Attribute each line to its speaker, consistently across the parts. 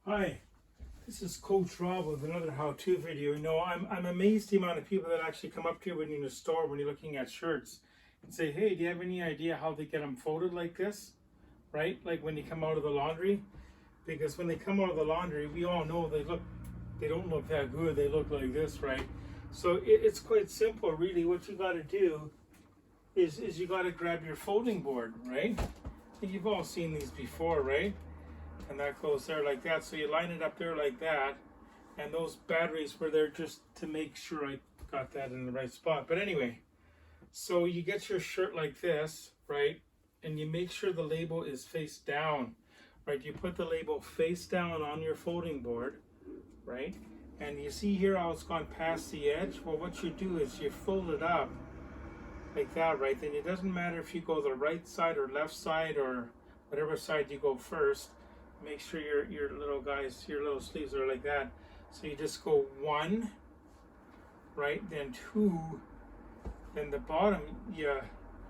Speaker 1: Hi, this is Coach Rob with another how-to video. You know, I'm amazed the amount of people that actually come up to you when you're in the store when you're looking at shirts and say, hey, do you have any idea how they get them folded like this? Right? Like when they come out of the laundry. Because when they come out of the laundry, we all know they don't look that good. They look like this, right? So it's quite simple, really. What you got to do is you got to grab your folding board, right? And you've all seen these before, right? And that goes there like that. So you line it up there like that, and those batteries were there just to make sure I got that in the right spot. But anyway, so you get your shirt like this, right? And you make sure the label is face down, right? You put the label face down on your folding board, right? And you see here how it's gone past the edge. Well, what you do is you fold it up like that, right? Then it doesn't matter if you go the right side or left side or whatever side you go first. Make sure your little sleeves are like that. So you just go one, right, then two, then the bottom you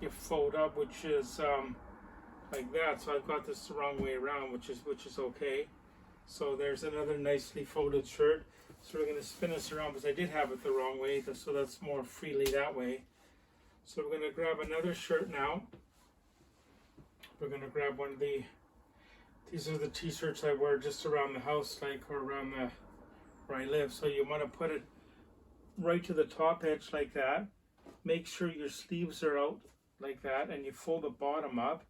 Speaker 1: fold up, which is like that. So I've got this the wrong way around, which is okay. So there's another nicely folded shirt. So we're going to spin this around because I did have it the wrong way, so that's more freely that way. So we're going to grab another shirt now. We're going to grab one of these are the t-shirts I wear just around the house, like, or around where I live. So you want to put it right to the top edge like that. Make sure your sleeves are out like that, and you fold the bottom up.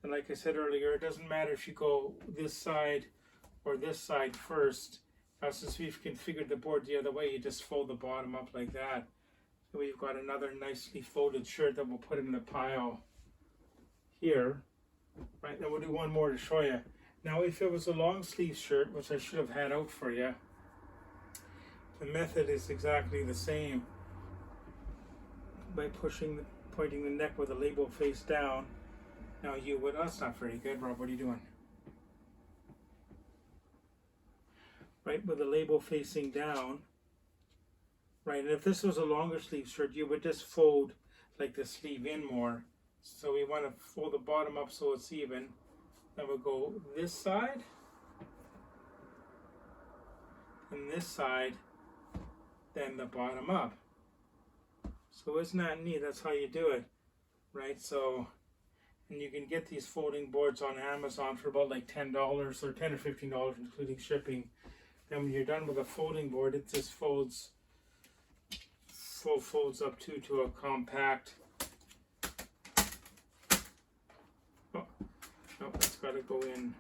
Speaker 1: And like I said earlier, it doesn't matter if you go this side or this side first. Now, since we've configured the board the other way, you just fold the bottom up like that. So we've got another nicely folded shirt that we'll put in the pile here. Right, then we'll do one more to show you. Now, if it was a long sleeve shirt, which I should have had out for you, the method is exactly the same. By pointing the neck with the label face down. Now that's not very good, Rob, what are you doing? Right, with the label facing down. Right, and if this was a longer sleeve shirt, you would just fold like the sleeve in more. So we want to fold the bottom up so it's even. Then we'll go this side and this side, then the bottom up. So isn't that neat? That's how you do it, right? So, and you can get these folding boards on Amazon for about like $10 or $10 or $15, including shipping. Then when you're done with a folding board, it just folds up to a compact. No, it's got to go in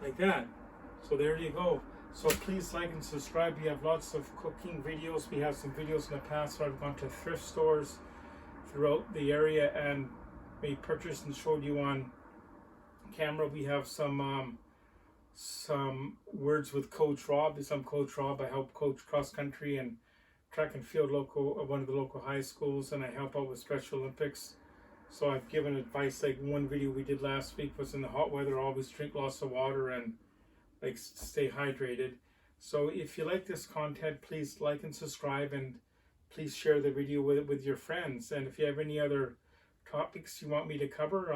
Speaker 1: like that. So there you go. So please like and subscribe. We have lots of cooking videos. We have some videos in the past where I've gone to thrift stores throughout the area and we purchased and showed you on camera. We have some words with Coach Rob. I'm Coach Rob. I help coach cross country and track and field one of the local high schools, and I help out with Special Olympics. So I've given advice, like one video we did last week was in the hot weather, always drink lots of water and like stay hydrated. So if you like this content, please like and subscribe, and please share the video with your friends. And if you have any other topics you want me to cover,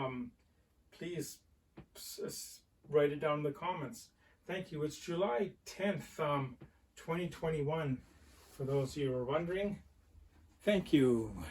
Speaker 1: please write it down in the comments. Thank you. It's July 10th, 2021, for those of you who are wondering. Thank you.